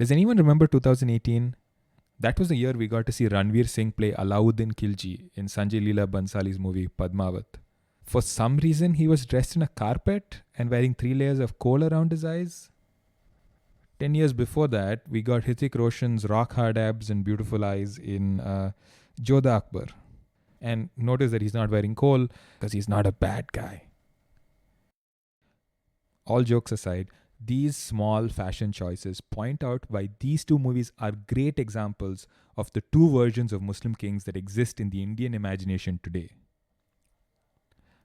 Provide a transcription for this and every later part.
Does anyone remember 2018? That was the year we got to see Ranveer Singh play Alauddin Khilji in Sanjay Leela Bansali's movie Padmavat. For some reason, he was dressed in a carpet and wearing 3 layers of coal around his eyes. 10 years before that, we got Hrithik Roshan's rock hard abs and beautiful eyes in Jodha Akbar. And notice that he's not wearing coal because he's not a bad guy. All jokes aside, these small fashion choices point out why these two movies are great examples of the two versions of Muslim kings that exist in the Indian imagination today.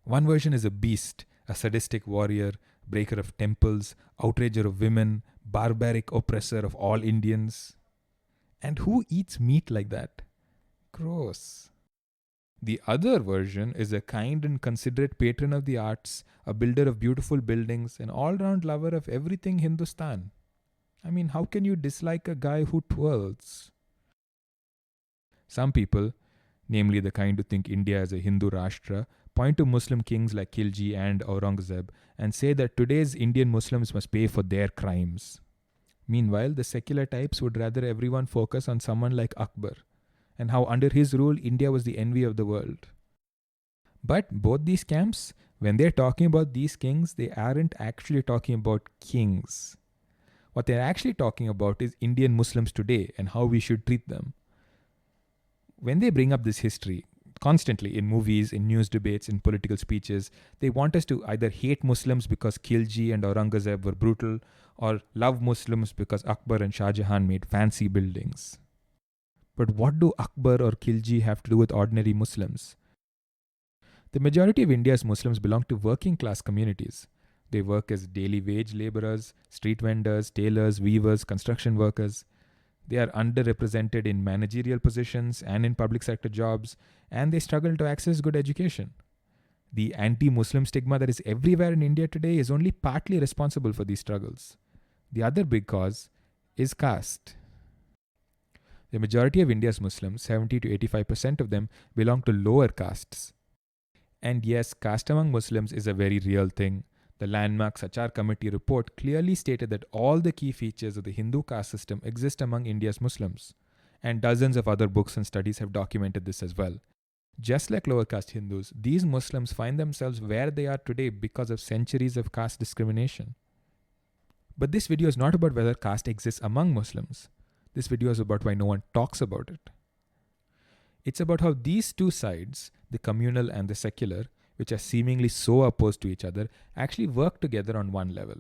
One version is a beast, a sadistic warrior, breaker of temples, outrager of women, barbaric oppressor of all Indians. And who eats meat like that? Gross. The other version is a kind and considerate patron of the arts, a builder of beautiful buildings, an all-round lover of everything Hindustan. I mean, how can you dislike a guy who twirls? Some people, namely the kind who think India is a Hindu Rashtra, point to Muslim kings like Khilji and Aurangzeb and say that today's Indian Muslims must pay for their crimes. Meanwhile, the secular types would rather everyone focus on someone like Akbar, and how under his rule, India was the envy of the world. But both these camps, when they're talking about these kings, they aren't actually talking about kings. What they're actually talking about is Indian Muslims today and how we should treat them. When they bring up this history, constantly in movies, in news debates, in political speeches, they want us to either hate Muslims because Khilji and Aurangzeb were brutal, or love Muslims because Akbar and Shah Jahan made fancy buildings. But what do Akbar or Khilji have to do with ordinary Muslims? The majority of India's Muslims belong to working class communities. They work as daily wage laborers, street vendors, tailors, weavers, construction workers. They are underrepresented in managerial positions and in public sector jobs, and they struggle to access good education. The anti-Muslim stigma that is everywhere in India today is only partly responsible for these struggles. The other big cause is caste. The majority of India's Muslims, 70 to 85% of them, belong to lower castes. And yes, caste among Muslims is a very real thing. The landmark Sachar Committee report clearly stated that all the key features of the Hindu caste system exist among India's Muslims. And dozens of other books and studies have documented this as well. Just like lower caste Hindus, these Muslims find themselves where they are today because of centuries of caste discrimination. But this video is not about whether caste exists among Muslims. This video is about why no one talks about it. It's about how these two sides, the communal and the secular, which are seemingly so opposed to each other, actually work together on one level.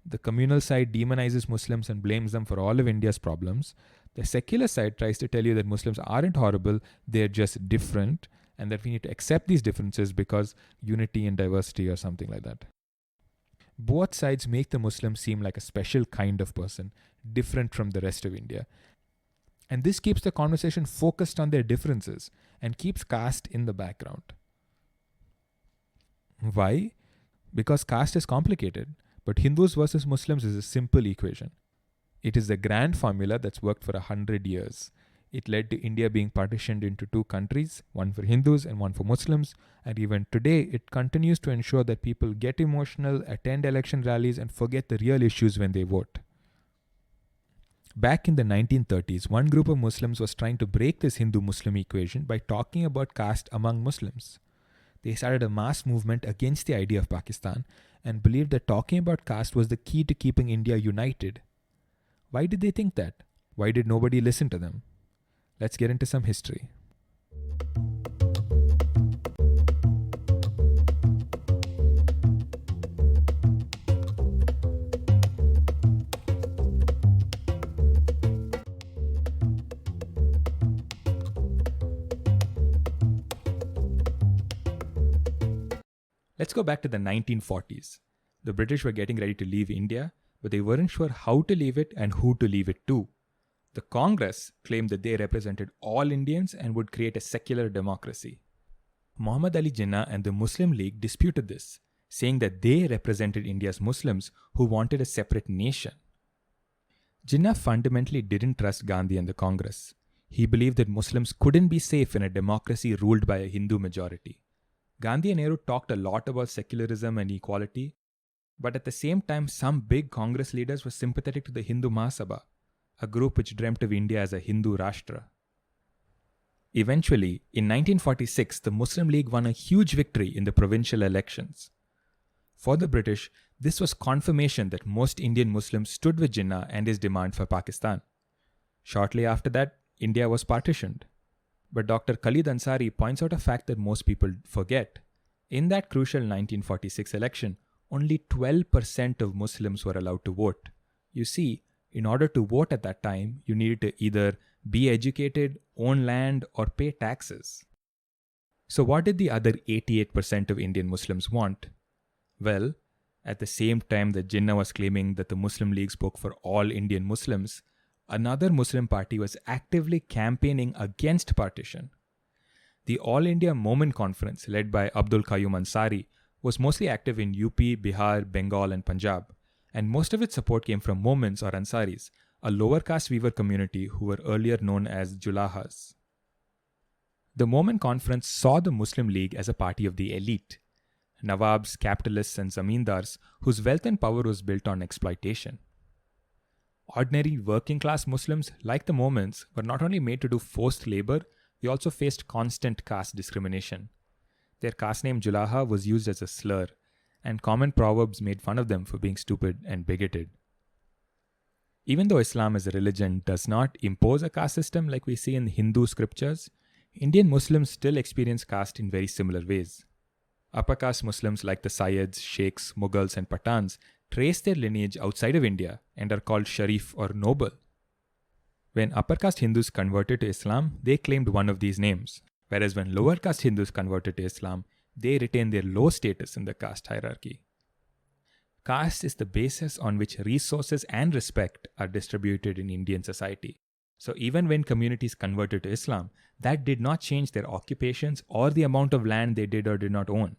The communal side demonizes Muslims and blames them for all of India's problems. The secular side tries to tell you that Muslims aren't horrible, they're just different, and that we need to accept these differences because unity and diversity or something like that. Both sides make the Muslim seem like a special kind of person, different from the rest of India. And this keeps the conversation focused on their differences and keeps caste in the background. Why? Because caste is complicated, but Hindus versus Muslims is a simple equation. It is the grand formula that's worked for 100 years. It led to India being partitioned into two countries, one for Hindus and one for Muslims, and even today it continues to ensure that people get emotional, attend election rallies, and forget the real issues when they vote. Back in the 1930s, one group of Muslims was trying to break this Hindu-Muslim equation by talking about caste among Muslims. They started a mass movement against the idea of Pakistan and believed that talking about caste was the key to keeping India united. Why did they think that? Why did nobody listen to them? Let's get into some history. Let's go back to the 1940s. The British were getting ready to leave India, but they weren't sure how to leave it and who to leave it to. The Congress claimed that they represented all Indians and would create a secular democracy. Muhammad Ali Jinnah and the Muslim League disputed this, saying that they represented India's Muslims who wanted a separate nation. Jinnah fundamentally didn't trust Gandhi and the Congress. He believed that Muslims couldn't be safe in a democracy ruled by a Hindu majority. Gandhi and Nehru talked a lot about secularism and equality, but at the same time, some big Congress leaders were sympathetic to the Hindu Mahasabha, a group which dreamt of India as a Hindu Rashtra. Eventually, in 1946, the Muslim League won a huge victory in the provincial elections. For the British, this was confirmation that most Indian Muslims stood with Jinnah and his demand for Pakistan. Shortly after that, India was partitioned. But Dr. Khalid Ansari points out a fact that most people forget. In that crucial 1946 election, only 12% of Muslims were allowed to vote. You see, in order to vote at that time, you needed to either be educated, own land, or pay taxes. So what did the other 88% of Indian Muslims want? Well, at the same time that Jinnah was claiming that the Muslim League spoke for all Indian Muslims, another Muslim party was actively campaigning against partition. The All India Moment Conference, led by Abdul Qayyum Ansari, was mostly active in UP, Bihar, Bengal, and Punjab, and most of its support came from Moments or Ansaris, a lower caste weaver community who were earlier known as Julahas. The Moment Conference saw the Muslim League as a party of the elite, Nawabs, capitalists, and zamindars whose wealth and power was built on exploitation. Ordinary working class Muslims, like the Moments, were not only made to do forced labor, they also faced constant caste discrimination. Their caste name Julaha was used as a slur, and common proverbs made fun of them for being stupid and bigoted. Even though Islam as a religion does not impose a caste system like we see in Hindu scriptures, Indian Muslims still experience caste in very similar ways. Upper caste Muslims like the Sayyids, Sheikhs, Mughals, and Pathans trace their lineage outside of India and are called Sharif or noble. When upper caste Hindus converted to Islam, they claimed one of these names, whereas when lower caste Hindus converted to Islam, they retained their low status in the caste hierarchy. Caste is the basis on which resources and respect are distributed in Indian society. So even when communities converted to Islam, that did not change their occupations or the amount of land they did or did not own.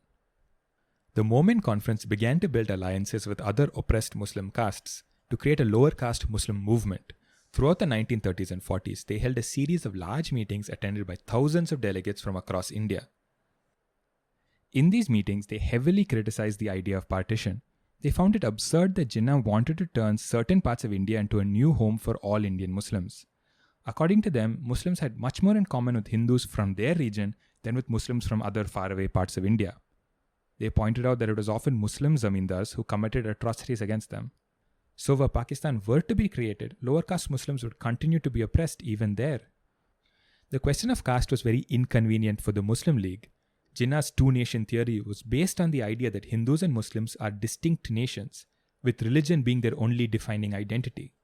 The Moment Conference began to build alliances with other oppressed Muslim castes to create a lower caste Muslim movement. Throughout the 1930s and 40s, they held a series of large meetings attended by thousands of delegates from across India. In these meetings, they heavily criticized the idea of partition. They found it absurd that Jinnah wanted to turn certain parts of India into a new home for all Indian Muslims. According to them, Muslims had much more in common with Hindus from their region than with Muslims from other faraway parts of India. They pointed out that it was often Muslim zamindars who committed atrocities against them. So if Pakistan were to be created, lower caste Muslims would continue to be oppressed even there. The question of caste was very inconvenient for the Muslim League. Jinnah's two-nation theory was based on the idea that Hindus and Muslims are distinct nations, with religion being their only defining identity.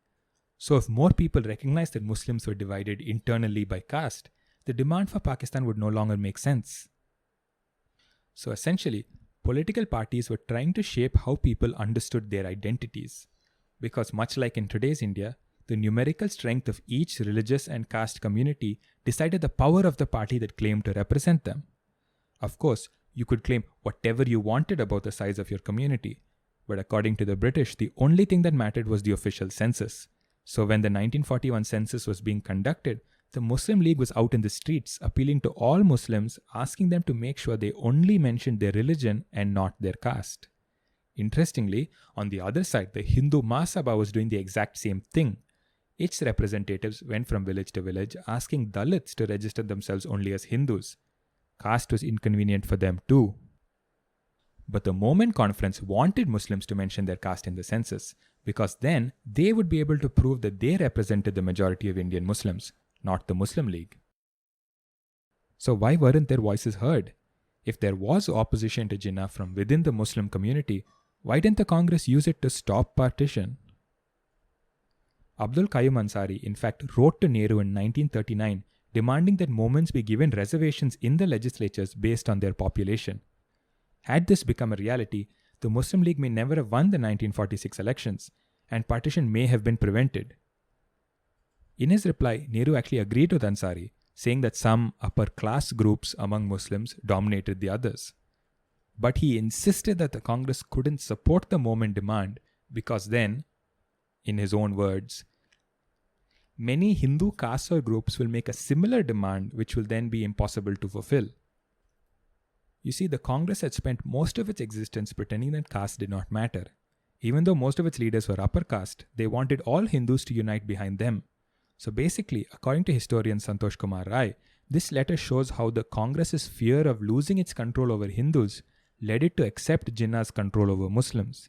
So if more people recognized that Muslims were divided internally by caste, the demand for Pakistan would no longer make sense. So essentially, political parties were trying to shape how people understood their identities. Because much like in today's India, the numerical strength of each religious and caste community decided the power of the party that claimed to represent them. Of course, you could claim whatever you wanted about the size of your community, but according to the British, the only thing that mattered was the official census. So when the 1941 census was being conducted, the Muslim League was out in the streets appealing to all Muslims, asking them to make sure they only mentioned their religion and not their caste. Interestingly, on the other side, the Hindu Mahasabha was doing the exact same thing. Its representatives went from village to village asking Dalits to register themselves only as Hindus. Caste was inconvenient for them too. But the Moment Conference wanted Muslims to mention their caste in the census, because then they would be able to prove that they represented the majority of Indian Muslims, not the Muslim League. So why weren't their voices heard? If there was opposition to Jinnah from within the Muslim community, why didn't the Congress use it to stop partition? Abdul Qayyum Ansari, in fact, wrote to Nehru in 1939 demanding that Moments be given reservations in the legislatures based on their population. Had this become a reality, the Muslim League may never have won the 1946 elections, and partition may have been prevented. In his reply, Nehru actually agreed with Ansari, saying that some upper class groups among Muslims dominated the others. But he insisted that the Congress couldn't support the Moment demand because then, in his own words, many Hindu castes or groups will make a similar demand which will then be impossible to fulfill. You see, the Congress had spent most of its existence pretending that caste did not matter. Even though most of its leaders were upper caste, they wanted all Hindus to unite behind them. So basically, according to historian Santosh Kumar Rai, this letter shows how the Congress's fear of losing its control over Hindus led it to accept Jinnah's control over Muslims.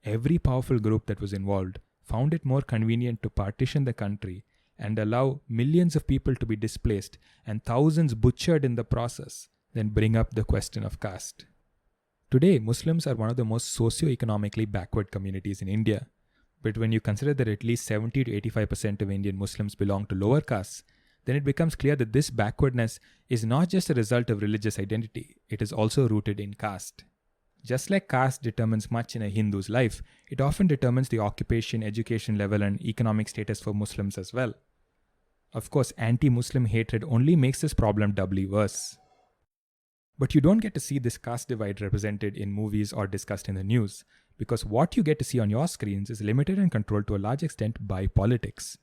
Every powerful group that was involved found it more convenient to partition the country and allow millions of people to be displaced and thousands butchered in the process than bring up the question of caste. Today, Muslims are one of the most socio-economically backward communities in India. But when you consider that at least 70 to 85% of Indian Muslims belong to lower castes, then it becomes clear that this backwardness is not just a result of religious identity, it is also rooted in caste. Just like caste determines much in a Hindu's life, it often determines the occupation, education level, and economic status for Muslims as well. Of course, anti-Muslim hatred only makes this problem doubly worse. But you don't get to see this caste divide represented in movies or discussed in the news, because what you get to see on your screens is limited and controlled to a large extent by politics.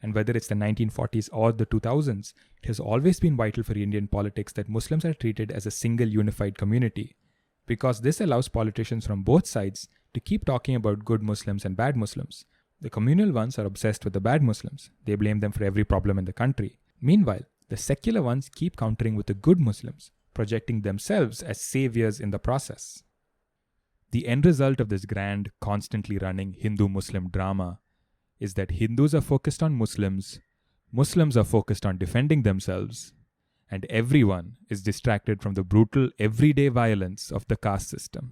And whether it's the 1940s or the 2000s, it has always been vital for Indian politics that Muslims are treated as a single unified community, because this allows politicians from both sides to keep talking about good Muslims and bad Muslims. The communal ones are obsessed with the bad Muslims. They blame them for every problem in the country. Meanwhile, the secular ones keep countering with the good Muslims, projecting themselves as saviors in the process. The end result of this grand, constantly running Hindu-Muslim drama is that Hindus are focused on Muslims, Muslims are focused on defending themselves, and everyone is distracted from the brutal everyday violence of the caste system.